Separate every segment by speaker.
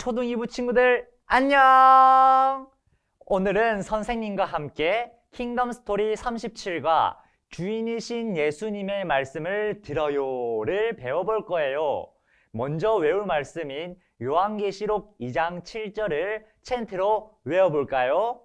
Speaker 1: 초등 2부 친구들 안녕! 오늘은 선생님과 함께 킹덤 스토리 37과 주인이신 예수님의 말씀을 들어요를 배워볼 거예요. 먼저 외울 말씀인 요한계시록 2장 7절을 챈트로 외워볼까요?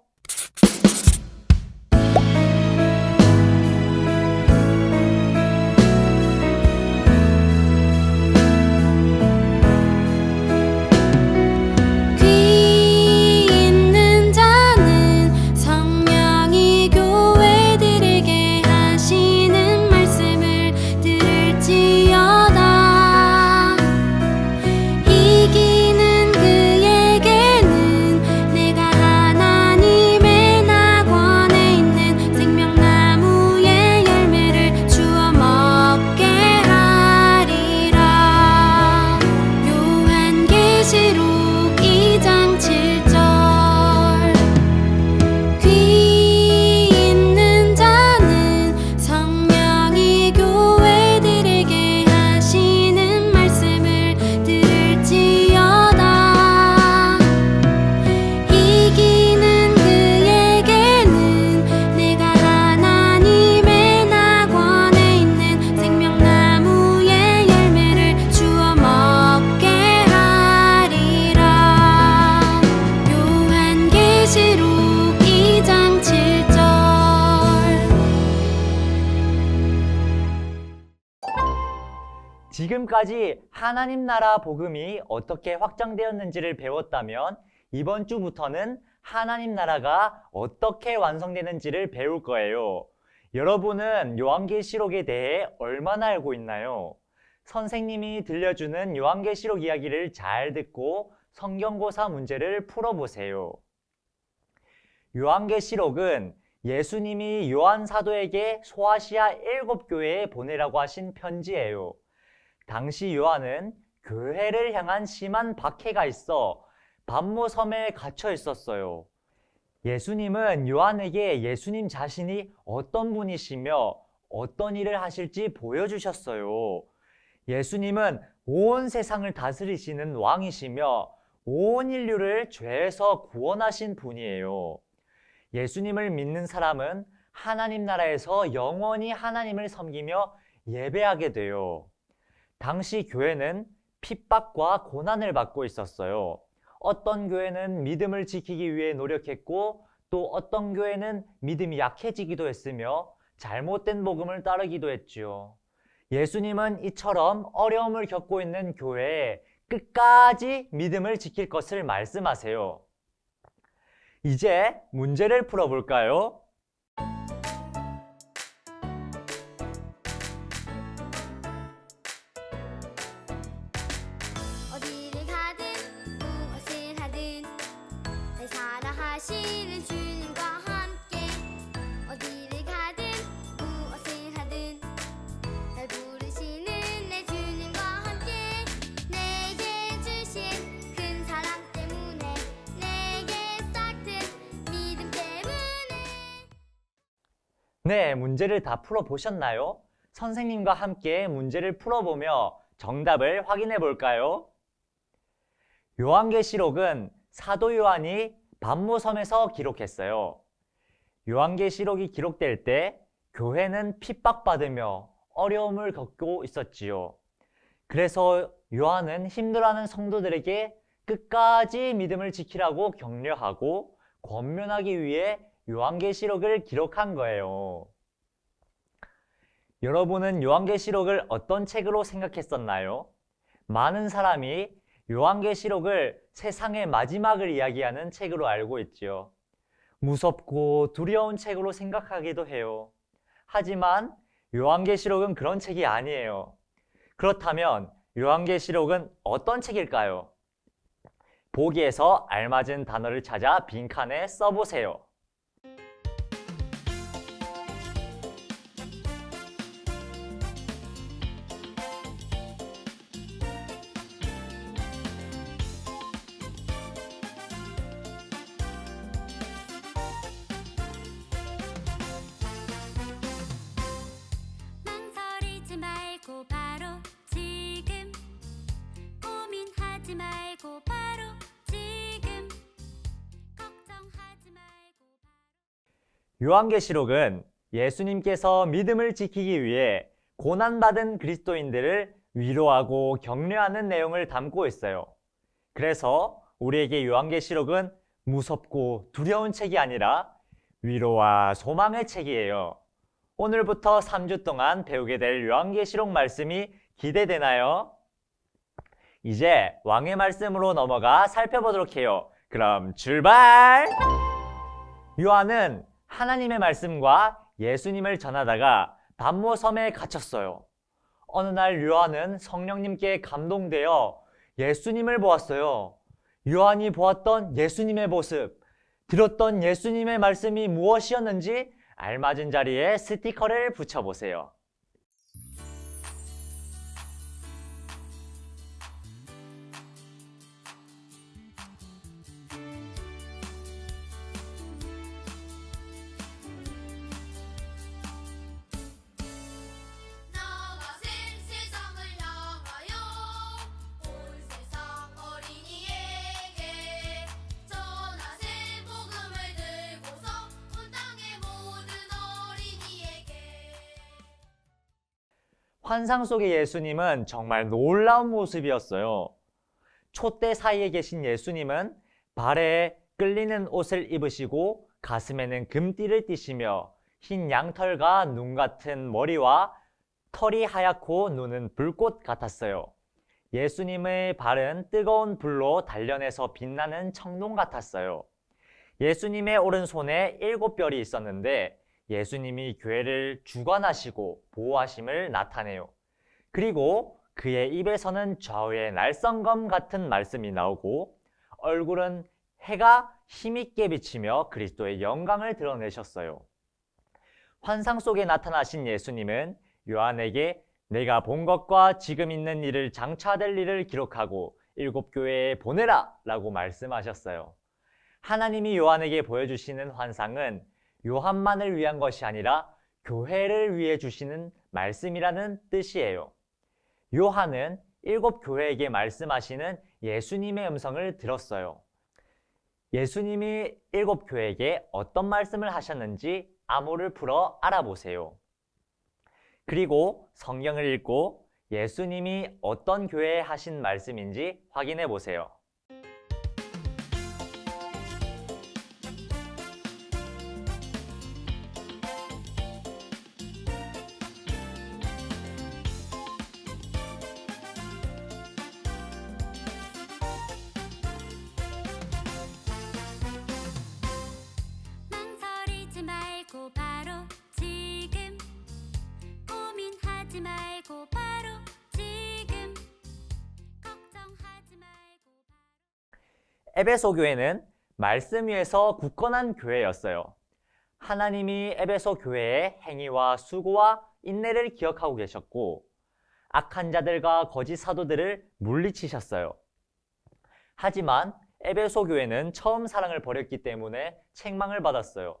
Speaker 1: 지금까지 하나님 나라 복음이 어떻게 확장되었는지를 배웠다면 이번 주부터는 하나님 나라가 어떻게 완성되는지를 배울 거예요. 여러분은 요한계시록에 대해 얼마나 알고 있나요? 선생님이 들려주는 요한계시록 이야기를 잘 듣고 성경고사 문제를 풀어보세요. 요한계시록은 예수님이 요한 사도에게 소아시아 7교회에 보내라고 하신 편지예요. 당시 요한은 교회를 향한 심한 박해가 있어 pat모섬에 갇혀 있었어요. 예수님은 요한에게 예수님 자신이 어떤 분이시며 어떤 일을 하실지 보여주셨어요. 예수님은 온 세상을 다스리시는 왕이시며 온 인류를 죄에서 구원하신 분이에요. 예수님을 믿는 사람은 하나님 나라에서 영원히 하나님을 섬기며 예배하게 돼요. 당시 교회는 핍박과 고난을 받고 있었어요. 어떤 교회는 믿음을 지키기 위해 노력했고 또 어떤 교회는 믿음이 약해지기도 했으며 잘못된 복음을 따르기도 했지요. 예수님은 이처럼 어려움을 겪고 있는 교회에 끝까지 믿음을 지킬 것을 말씀하세요. 이제 문제를 풀어볼까요?
Speaker 2: 어디를 가든 무엇을 하든 날 사랑하시는 주님과 함께 어디를 가든 무엇을 하든 날 부르시는 내 주님과 함께 내게 주신 큰 사랑 때문에 내게 싹 튼 믿음 때문에.
Speaker 1: 네, 문제를 다 풀어보셨나요? 선생님과 함께 문제를 풀어보며 정답을 확인해 볼까요? 요한계시록은 사도 요한이 pat모섬에서 기록했어요. 요한계시록이 기록될 때 교회는 핍박받으며 어려움을 겪고 있었지요. 그래서 요한은 힘들어하는 성도들에게 끝까지 믿음을 지키라고 격려하고 권면하기 위해 요한계시록을 기록한 거예요. 여러분은 요한계시록을 어떤 책으로 생각했었나요? 많은 사람이 요한계시록을 세상의 마지막을 이야기하는 책으로 알고 있지요. 무섭고 두려운 책으로 생각하기도 해요. 하지만 요한계시록은 그런 책이 아니에요. 그렇다면 요한계시록은 어떤 책일까요? 보기에서 알맞은 단어를 찾아 빈칸에 써보세요.
Speaker 2: 말고 바로 지금 고민하지 말고 바로 바로 지금 걱정하지 말고
Speaker 1: 요한계시록은 예수님께서 믿음을 지키기 위해 고난받은 그리스도인들을 위로하고 격려하는 내용을 담고 있어요. 그래서 우리에게 요한계시록은 무섭고 두려운 책이 아니라 위로와 소망의 책이에요. 오늘부터 3주 동안 배우게 될 요한계시록 말씀이 기대되나요? 이제 왕의 말씀으로 넘어가 살펴보도록 해요. 그럼 출발! 요한은 하나님의 말씀과 예수님을 전하다가 담모섬에 갇혔어요. 어느 날 요한은 성령님께 감동되어 예수님을 보았어요. 요한이 보았던 예수님의 모습, 들었던 예수님의 말씀이 무엇이었는지 알맞은 자리에 스티커를 붙여보세요.
Speaker 2: 나와신 세상을 향하여 온 세상 어린이에게 전하신 복음을 들고서 온 땅의 모든 어린이에게
Speaker 1: 환상 속의 예수님은 정말 놀라운 모습이었어요. 촛대 사이에 계신 예수님은 발에 끌리는 옷을 입으시고 가슴에는 금띠를 띠시며 흰 양털과 눈 같은 머리와 털이 하얗고 눈은 불꽃 같았어요. 예수님의 발은 뜨거운 불로 단련해서 빛나는 청동 같았어요. 예수님의 오른손에 7별이 있었는데 예수님이 교회를 주관하시고 보호하심을 나타내요. 그리고 그의 입에서는 좌우의 날성검 같은 말씀이 나오고 얼굴은 해가 힘있게 비치며 그리스도의 영광을 드러내셨어요. 환상 속에 나타나신 예수님은 요한에게 내가 본 것과 지금 있는 일을 장차될 일을 기록하고 7교회에 보내라 라고 말씀하셨어요. 하나님이 요한에게 보여주시는 환상은 요한만을 위한 것이 아니라 교회를 위해 주시는 말씀이라는 뜻이에요. 요한은 7교회에게 말씀하시는 예수님의 음성을 들었어요. 예수님이 7교회에게 어떤 말씀을 하셨는지 암호를 풀어 알아보세요. 그리고 성경을 읽고 예수님이 어떤 교회에 하신 말씀인지 확인해 보세요.
Speaker 2: 망설이지 말고 바로 지금 고민하지 말고 바로 지금 걱정하지 말고
Speaker 1: 에베소 교회는 말씀 위에서 굳건한 교회였어요. 하나님이 에베소 교회의 행위와 수고와 인내를 기억하고 계셨고 악한 자들과 거짓 사도들을 물리치셨어요. 하지만 에베소 교회는 처음 사랑을 버렸기 때문에 책망을 받았어요.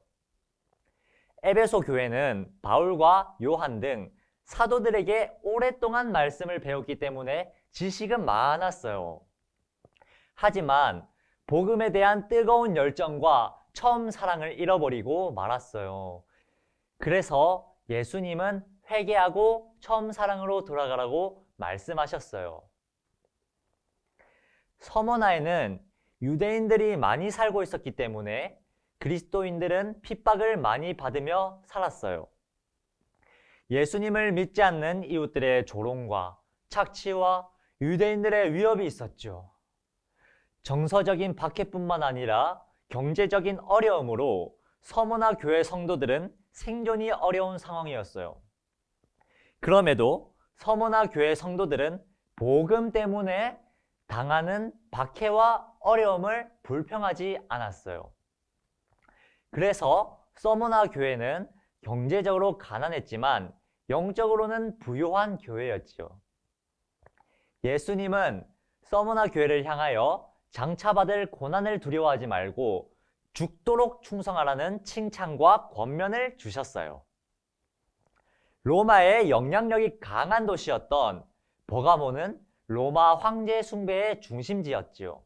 Speaker 1: 에베소 교회는 바울과 요한 등 사도들에게 오랫동안 말씀을 배웠기 때문에 지식은 많았어요. 하지만 복음에 대한 뜨거운 열정과 처음 사랑을 잃어버리고 말았어요. 그래서 예수님은 회개하고 처음 사랑으로 돌아가라고 말씀하셨어요. 서머나에는 유대인들이 많이 살고 있었기 때문에 그리스도인들은 핍박을 많이 받으며 살았어요. 예수님을 믿지 않는 이웃들의 조롱과 착취와 유대인들의 위협이 있었죠. 정서적인 박해뿐만 아니라 경제적인 어려움으로 서머나 교회 성도들은 생존이 어려운 상황이었어요. 그럼에도 서머나 교회 성도들은 복음 때문에 당하는 박해와 어려움을 불평하지 않았어요. 그래서 서머나 교회는 경제적으로 가난했지만 영적으로는 부유한 교회였지요. 예수님은 서머나 교회를 향하여 장차받을 고난을 두려워하지 말고 죽도록 충성하라는 칭찬과 권면을 주셨어요. 로마의 영향력이 강한 도시였던 버가모는 로마 황제 숭배의 중심지였지요.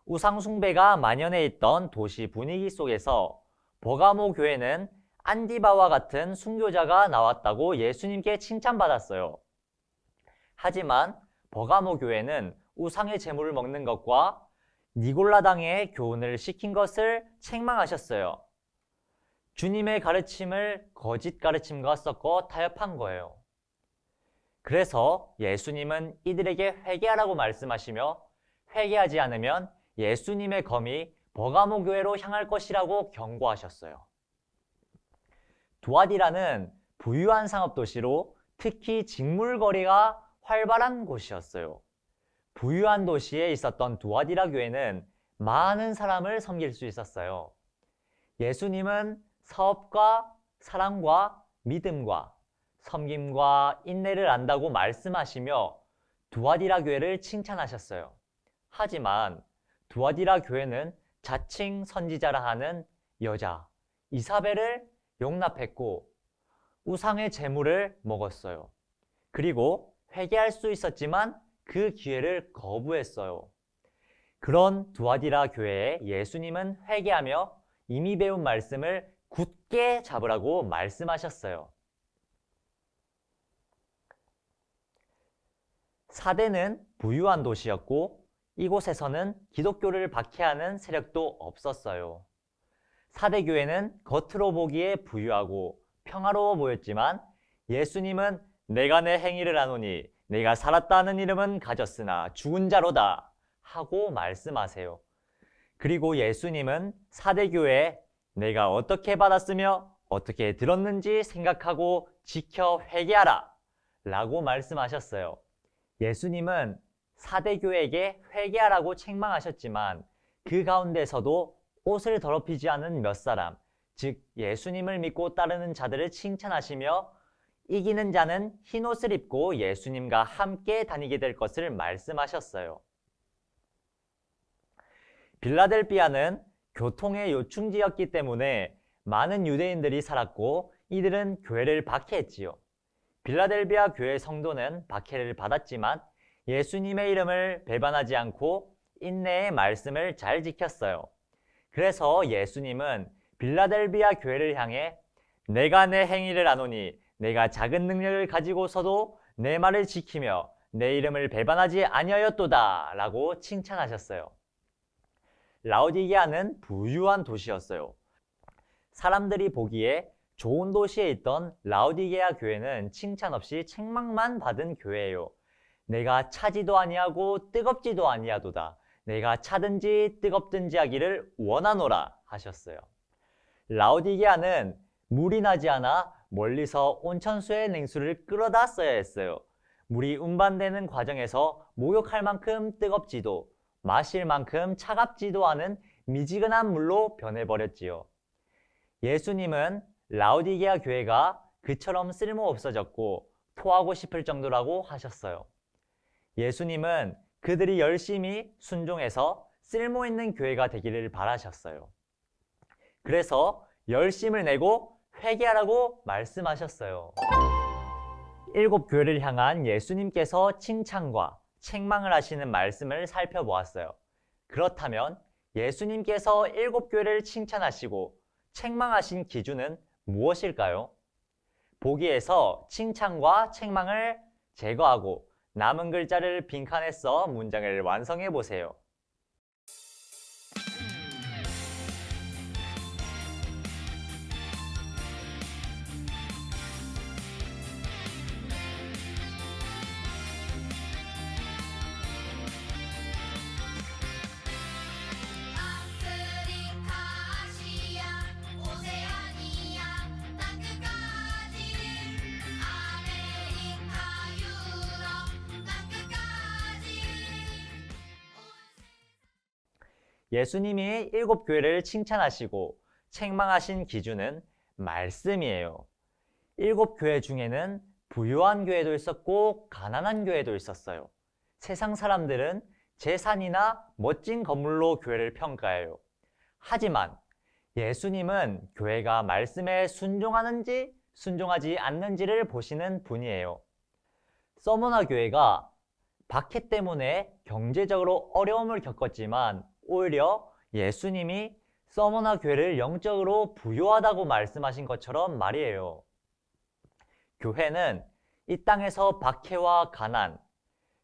Speaker 1: 우상숭배가 만연해 있던 도시 분위기 속에서 버가모 교회는 안디바와 같은 순교자가 나왔다고 예수님께 칭찬받았어요. 하지만 버가모 교회는 우상의 제물을 먹는 것과 니골라당의 교훈을 시킨 것을 책망하셨어요. 주님의 가르침을 거짓 가르침과 섞어 타협한 거예요. 그래서 예수님은 이들에게 회개하라고 말씀하시며 회개하지 않으면 예수님의 검이 버가모 교회로 향할 것이라고 경고하셨어요. 두아디라는 부유한 상업도시로 특히 직물거래가 활발한 곳이었어요. 부유한 도시에 있었던 두아디라 교회는 많은 사람을 섬길 수 있었어요. 예수님은 사업과 사랑과 믿음과 섬김과 인내를 안다고 말씀하시며 두아디라 교회를 칭찬하셨어요. 하지만 두아디라 교회는 자칭 선지자라 하는 여자 이사벨을 용납했고 우상의 제물을 먹었어요. 그리고 회개할 수 있었지만 그 기회를 거부했어요. 그런 두아디라 교회에 예수님은 회개하며 이미 배운 말씀을 굳게 잡으라고 말씀하셨어요. 사대는 부유한 도시였고 이곳에서는 기독교를 박해하는 세력도 없었어요. 사대교회는 겉으로 보기에 부유하고 평화로워 보였지만 예수님은 내가 내 행위를 아노니 내가 살았다는 이름은 가졌으나 죽은 자로다 하고 말씀하세요. 그리고 예수님은 사대교회에 내가 어떻게 받았으며 어떻게 들었는지 생각하고 지켜 회개하라 라고 말씀하셨어요. 예수님은 사대교회에게 회개하라고 책망하셨지만 그 가운데서도 옷을 더럽히지 않은 몇 사람, 즉 예수님을 믿고 따르는 자들을 칭찬하시며 이기는 자는 흰 옷을 입고 예수님과 함께 다니게 될 것을 말씀하셨어요. 빌라델비아는 교통의 요충지였기 때문에 많은 유대인들이 살았고 이들은 교회를 박해했지요. 빌라델비아 교회 성도는 박해를 받았지만 예수님의 이름을 배반하지 않고 인내의 말씀을 잘 지켰어요. 그래서 예수님은 빌라델비아 교회를 향해 내가 내 행위를 아노니 내가 작은 능력을 가지고서도 내 말을 지키며 내 이름을 배반하지 아니하였도다 라고 칭찬하셨어요. 라오디게아는 부유한 도시였어요. 사람들이 보기에 좋은 도시에 있던 라오디게아 교회는 칭찬 없이 책망만 받은 교회예요. 내가 차지도 아니하고 뜨겁지도 아니하도다. 내가 차든지 뜨겁든지 하기를 원하노라 하셨어요. 라오디게아는 물이 나지 않아 멀리서 온천수의 냉수를 끌어다 써야 했어요. 물이 운반되는 과정에서 목욕할 만큼 뜨겁지도 마실 만큼 차갑지도 않은 미지근한 물로 변해버렸지요. 예수님은 라오디게아 교회가 그처럼 쓸모없어졌고 토하고 싶을 정도라고 하셨어요. 예수님은 그들이 열심히 순종해서 쓸모있는 교회가 되기를 바라셨어요. 그래서 열심을 내고 회개하라고 말씀하셨어요. 7 교회를 향한 예수님께서 칭찬과 책망을 하시는 말씀을 살펴보았어요. 그렇다면 예수님께서 7 교회를 칭찬하시고 책망하신 기준은 무엇일까요? 보기에서 칭찬과 책망을 제거하고 남은 글자를 빈칸에 써 문장을 완성해 보세요.
Speaker 2: 아프리카, 아시아, 오세아니아, 땅끝까지 아메리카, 유럽, 땅끝까지
Speaker 1: 예수님이 7 교회를 칭찬하시고 책망하신 기준은 말씀이에요. 7 교회 중에는 부유한 교회도 있었고 가난한 교회도 있었어요. 세상 사람들은 재산이나 멋진 건물로 교회를 평가해요. 하지만 예수님은 교회가 말씀에 순종하는지 순종하지 않는지를 보시는 분이에요. 서머나 교회가 박해 때문에 경제적으로 어려움을 겪었지만 오히려 예수님이 서머나 교회를 영적으로 부요하다고 말씀하신 것처럼 말이에요. 교회는 이 땅에서 박해와 가난,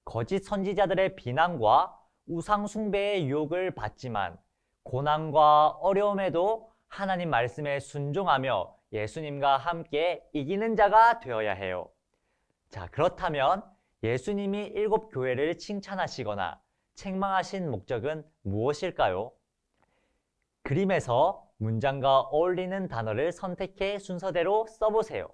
Speaker 1: 거짓 선지자들의 비난과 우상 숭배의 유혹을 받지만 고난과 어려움에도 하나님 말씀에 순종하며 예수님과 함께 이기는 자가 되어야 해요. 자, 그렇다면 예수님이 일곱 교회를 칭찬하시거나 책망하신 목적은 무엇일까요? 그림에서 문장과 어울리는 단어를 선택해 순서대로 써보세요.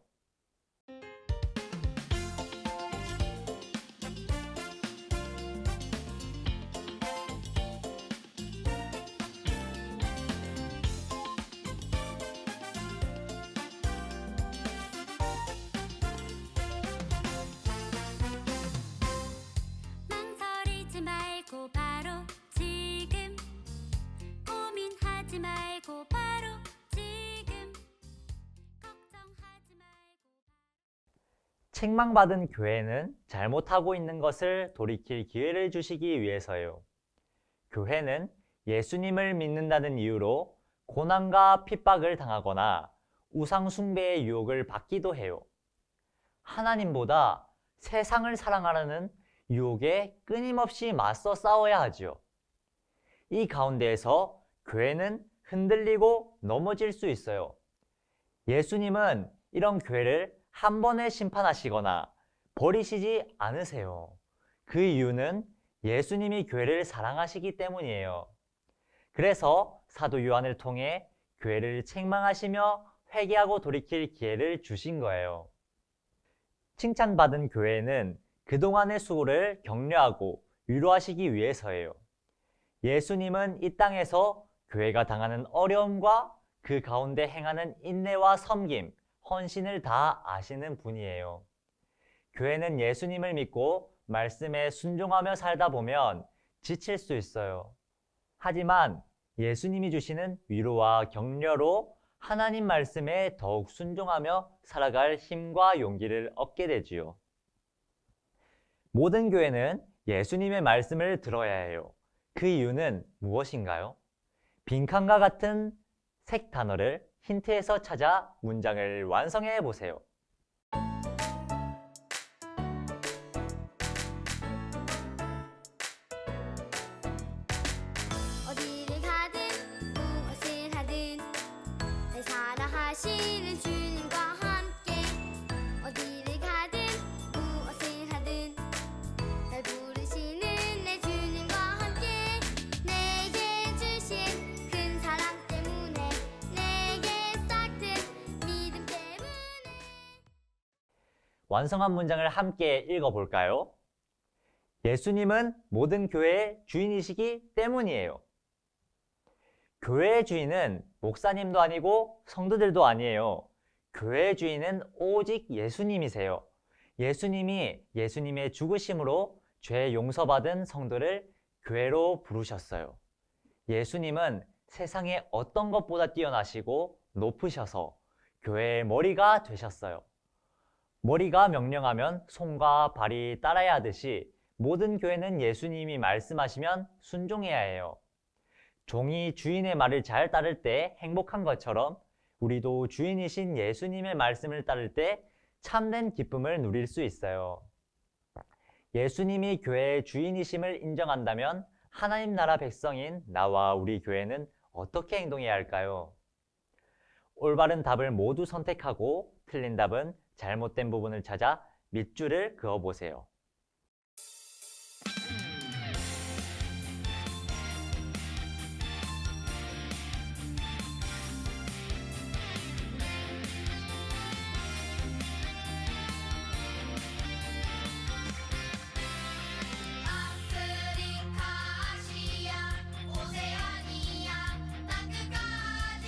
Speaker 2: 망설이지 말고 바로 지금 고민하지 말고 바로 지금 걱정하지 말고
Speaker 1: 책망받은 교회는 잘못하고 있는 것을 돌이킬 기회를 주시기 위해서요. 교회는 예수님을 믿는다는 이유로 고난과 핍박을 당하거나 우상 숭배의 유혹을 받기도 해요. 하나님보다 세상을 사랑하라는 유혹에 끊임없이 맞서 싸워야 하지요. 이 가운데에서 교회는 흔들리고 넘어질 수 있어요. 예수님은 이런 교회를 한 번에 심판하시거나 버리시지 않으세요. 그 이유는 예수님이 교회를 사랑하시기 때문이에요. 그래서 사도 요한을 통해 교회를 책망하시며 회개하고 돌이킬 기회를 주신 거예요. 칭찬받은 교회는 그동안의 수고를 격려하고 위로하시기 위해서예요. 예수님은 이 땅에서 교회가 당하는 어려움과 그 가운데 행하는 인내와 섬김, 헌신을 다 아시는 분이에요. 교회는 예수님을 믿고 말씀에 순종하며 살다 보면 지칠 수 있어요. 하지만 예수님이 주시는 위로와 격려로 하나님 말씀에 더욱 순종하며 살아갈 힘과 용기를 얻게 되지요. 모든 교회는 예수님의 말씀을 들어야 해요. 그 이유는 무엇인가요? 빈칸과 같은 색 단어를 힌트에서 찾아 문장을 완성해 보세요.
Speaker 2: 어디를 가든 무엇을 하든 날 사랑하시는 주님과 함께 어디를 가든 무엇을 하든 날 부르시는 내 주님과 함께 내게 주신 큰 사랑 때문에 내게 싹튼 믿음 때문에
Speaker 1: 완성한 문장을 함께 읽어볼까요? 예수님은 모든 교회의 주인이시기 때문이에요. 교회의 주인은 목사님도 아니고 성도들도 아니에요. 교회의 주인은 오직 예수님이세요. 예수님이 예수님의 죽으심으로 죄 용서받은 성도를 교회로 부르셨어요. 예수님은 세상의 어떤 것보다 뛰어나시고 높으셔서 교회의 머리가 되셨어요. 머리가 명령하면 손과 발이 따라야 하듯이 모든 교회는 예수님이 말씀하시면 순종해야 해요. 종이 주인의 말을 잘 따를 때 행복한 것처럼 우리도 주인이신 예수님의 말씀을 따를 때 참된 기쁨을 누릴 수 있어요. 예수님이 교회의 주인이심을 인정한다면 하나님 나라 백성인 나와 우리 교회는 어떻게 행동해야 할까요? 올바른 답을 모두 선택하고 틀린 답은 잘못된 부분을 찾아 밑줄을 그어보세요.
Speaker 2: 아프리카 아시아 오세아니아 땅끝까지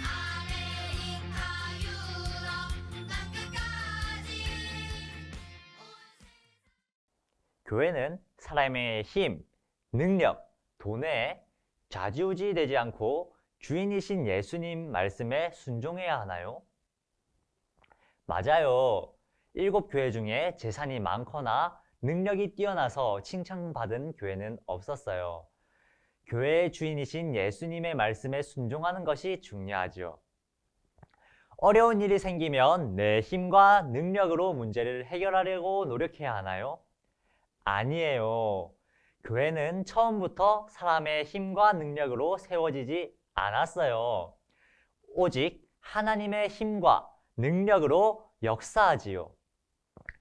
Speaker 2: 아메리카 유럽 땅끝까지
Speaker 1: 교회는 사람의 힘, 능력, 돈에 좌지우지 되지 않고 주인이신 예수님 말씀에 순종해야 하나요? 맞아요. 7교회 중에 재산이 많거나 능력이 뛰어나서 칭찬받은 교회는 없었어요. 교회의 주인이신 예수님의 말씀에 순종하는 것이 중요하죠. 어려운 일이 생기면 내 힘과 능력으로 문제를 해결하려고 노력해야 하나요? 아니에요. 교회는 처음부터 사람의 힘과 능력으로 세워지지 않았어요. 오직 하나님의 힘과 능력으로 역사하지요.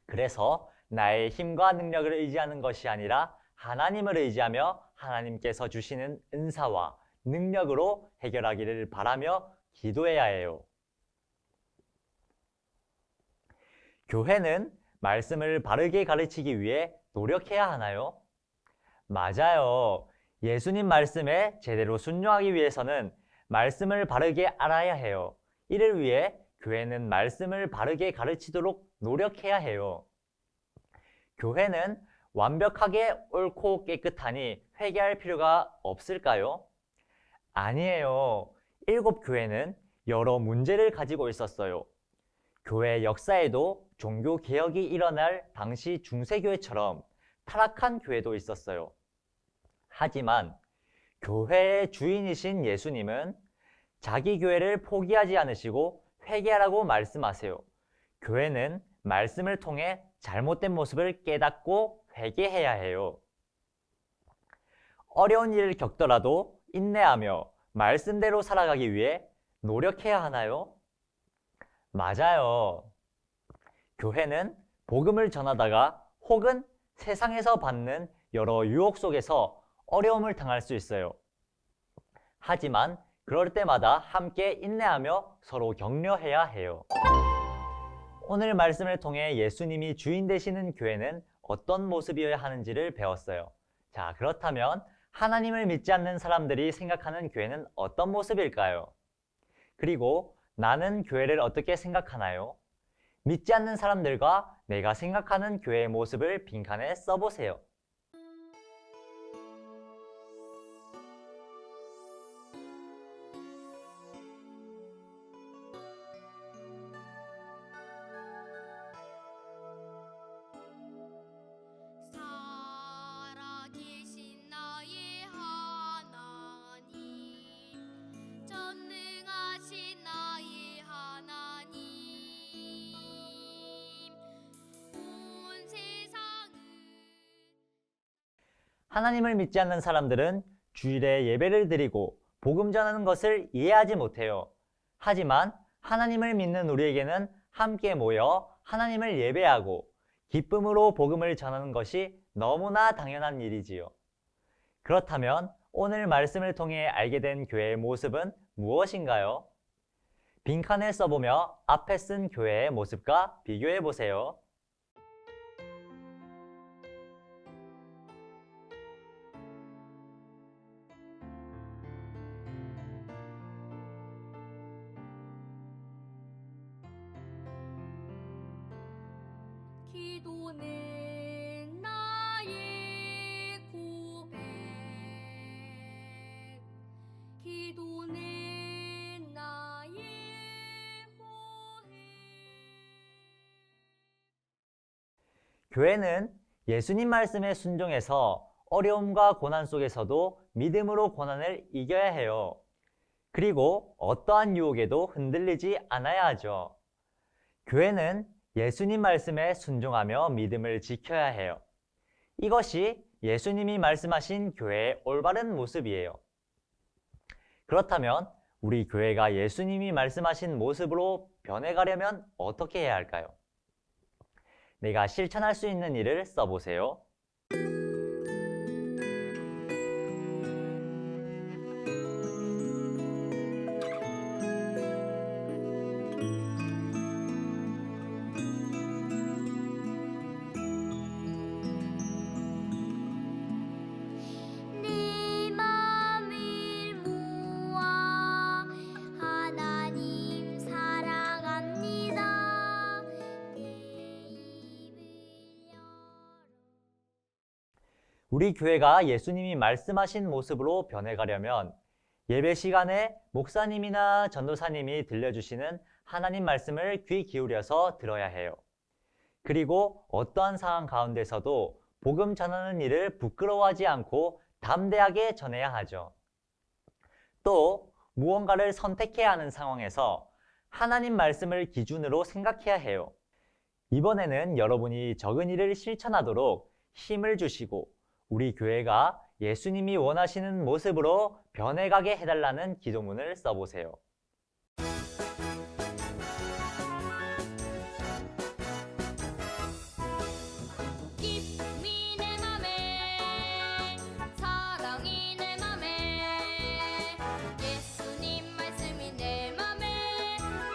Speaker 1: 그래서 나의 힘과 능력을 의지하는 것이 아니라 하나님을 의지하며 하나님께서 주시는 은사와 능력으로 해결하기를 바라며 기도해야 해요. 교회는 말씀을 바르게 가르치기 위해 노력해야 하나요? 맞아요. 예수님 말씀에 제대로 순종하기 위해서는 말씀을 바르게 알아야 해요. 이를 위해 교회는 말씀을 바르게 가르치도록 노력해야 해요. 교회는 완벽하게 옳고 깨끗하니 회개할 필요가 없을까요? 아니에요. 7교회는 여러 문제를 가지고 있었어요. 교회 역사에도 종교 개혁이 일어날 당시 중세교회처럼 타락한 교회도 있었어요. 하지만 교회의 주인이신 예수님은 자기 교회를 포기하지 않으시고 회개하라고 말씀하세요. 교회는 말씀을 통해 잘못된 모습을 깨닫고 회개해야 해요. 어려운 일을 겪더라도 인내하며 말씀대로 살아가기 위해 노력해야 하나요? 맞아요. 교회는 복음을 전하다가 혹은 세상에서 받는 여러 유혹 속에서 어려움을 당할 수 있어요. 하지만 그럴 때마다 함께 인내하며 서로 격려해야 해요. 오늘 말씀을 통해 예수님이 주인 되시는 교회는 어떤 모습이어야 하는지를 배웠어요. 자, 그렇다면 하나님을 믿지 않는 사람들이 생각하는 교회는 어떤 모습일까요? 그리고 나는 교회를 어떻게 생각하나요? 믿지 않는 사람들과 내가 생각하는 교회의 모습을 빈칸에 써보세요.
Speaker 2: 살아계신 나의 하나님, 전능하신 나의 하나님, 온 세상을
Speaker 1: 하나님을 믿지 않는 사람들은 주일에 예배를 드리고 복음 전하는 것을 이해하지 못해요. 하지만 하나님을 믿는 우리에게는 함께 모여 하나님을 예배하고 기쁨으로 복음을 전하는 것이 너무나 당연한 일이지요. 그렇다면 오늘 말씀을 통해 알게 된 교회의 모습은 무엇인가요? 빈칸에 써보며 앞에 쓴 교회의 모습과 비교해 보세요.
Speaker 2: 기도는 나의 고백, 기도는 나의 호혜.
Speaker 1: 교회는 예수님 말씀에 순종해서 어려움과 고난 속에서도 믿음으로 고난을 이겨야 해요. 그리고 어떠한 유혹에도 흔들리지 않아야 하죠. 교회는 예수님 말씀에 순종하며 믿음을 지켜야 해요. 이것이 예수님이 말씀하신 교회의 올바른 모습이에요. 그렇다면 우리 교회가 예수님이 말씀하신 모습으로 변해가려면 어떻게 해야 할까요? 내가 실천할 수 있는 일을 써보세요.
Speaker 2: 내 맘을 모아 하나님 사랑합니다. 내 입을 열어.
Speaker 1: 우리 교회가 예수님이 말씀하신 모습으로 변해가려면 예배 시간에 목사님이나 전도사님이 들려주시는 하나님 말씀을 귀 기울여서 들어야 해요. 그리고 어떠한 상황 가운데서도 복음 전하는 일을 부끄러워하지 않고 담대하게 전해야 하죠. 또 무언가를 선택해야 하는 상황에서 하나님 말씀을 기준으로 생각해야 해요. 이번에는 여러분이 적은 일을 실천하도록 힘을 주시고 우리 교회가 예수님이 원하시는 모습으로 변해가게 해달라는 기도문을 써보세요.
Speaker 2: 기쁨이 내 맘에 사랑이 내 맘에 예수님 말씀이 내 맘에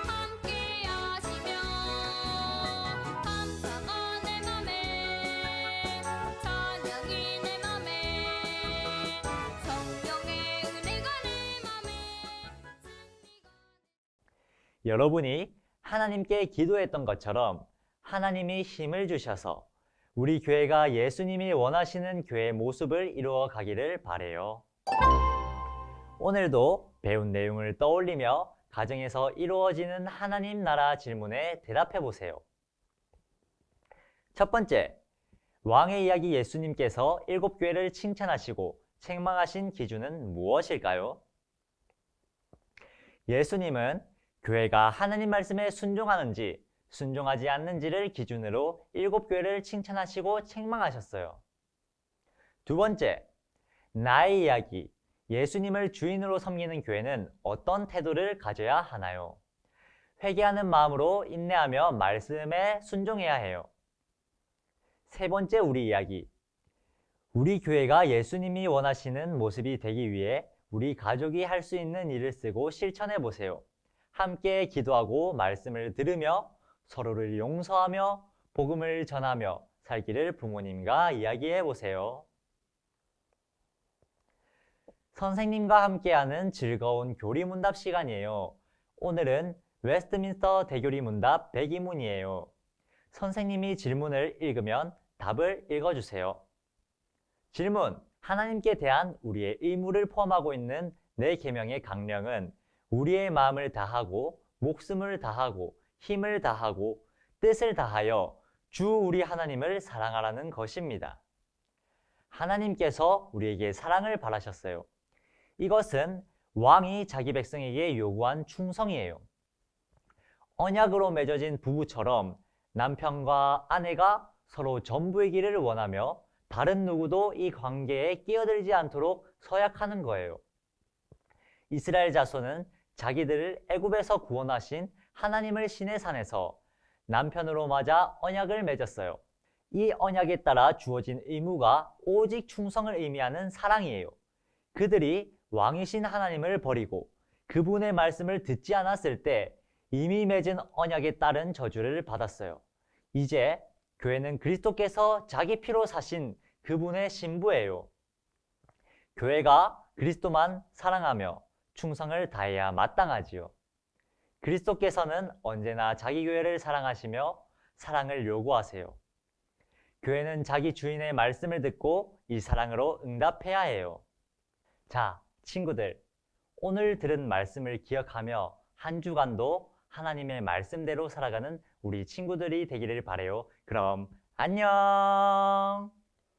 Speaker 2: 함께 하시며 감사가 내 맘에 찬양이 내 맘에 성령의 은혜가 내 맘에 승리가
Speaker 1: 여러분이 하나님께 기도했던 것처럼 하나님이 힘을 주셔서 우리 교회가 예수님이 원하시는 교회 모습을 이루어 가기를 바래요. 오늘도 배운 내용을 떠올리며 가정에서 이루어지는 하나님 나라 질문에 대답해 보세요. 첫 번째, 왕의 이야기 예수님께서 7교회를 칭찬하시고 책망하신 기준은 무엇일까요? 예수님은 교회가 하나님 말씀에 순종하는지 순종하지 않는지를 기준으로 7교회를 칭찬하시고 책망하셨어요. 두 번째, 나의 이야기, 예수님을 주인으로 섬기는 교회는 어떤 태도를 가져야 하나요? 회개하는 마음으로 인내하며 말씀에 순종해야 해요. 세 번째, 우리 이야기, 우리 교회가 예수님이 원하시는 모습이 되기 위해 우리 가족이 할 수 있는 일을 쓰고 실천해 보세요. 함께 기도하고 말씀을 들으며 서로를 용서하며 복음을 전하며 살기를 부모님과 이야기해 보세요. 선생님과 함께하는 즐거운 교리문답 시간이에요. 오늘은 웨스트민스터 대교리문답 102문이에요. 선생님이 질문을 읽으면 답을 읽어주세요. 질문, 하나님께 대한 우리의 의무를 포함하고 있는 내 계명의 강령은 우리의 마음을 다하고 목숨을 다하고 힘을 다하고 뜻을 다하여 주 우리 하나님을 사랑하라는 것입니다. 하나님께서 우리에게 사랑을 바라셨어요. 이것은 왕이 자기 백성에게 요구한 충성이에요. 언약으로 맺어진 부부처럼 남편과 아내가 서로 전부이기를 원하며 다른 누구도 이 관계에 끼어들지 않도록 서약하는 거예요. 이스라엘 자손은 자기들을 애굽에서 구원하신 하나님을 시내산에서 남편으로 맞아 언약을 맺었어요. 이 언약에 따라 주어진 의무가 오직 충성을 의미하는 사랑이에요. 그들이 왕이신 하나님을 버리고 그분의 말씀을 듣지 않았을 때 이미 맺은 언약에 따른 저주를 받았어요. 이제 교회는 그리스도께서 자기 피로 사신 그분의 신부예요. 교회가 그리스도만 사랑하며 충성을 다해야 마땅하지요. 그리스도께서는 언제나 자기 교회를 사랑하시며 사랑을 요구하세요. 교회는 자기 주인의 말씀을 듣고 이 사랑으로 응답해야 해요. 자, 친구들, 오늘 들은 말씀을 기억하며 한 주간도 하나님의 말씀대로 살아가는 우리 친구들이 되기를 바라요. 그럼 안녕!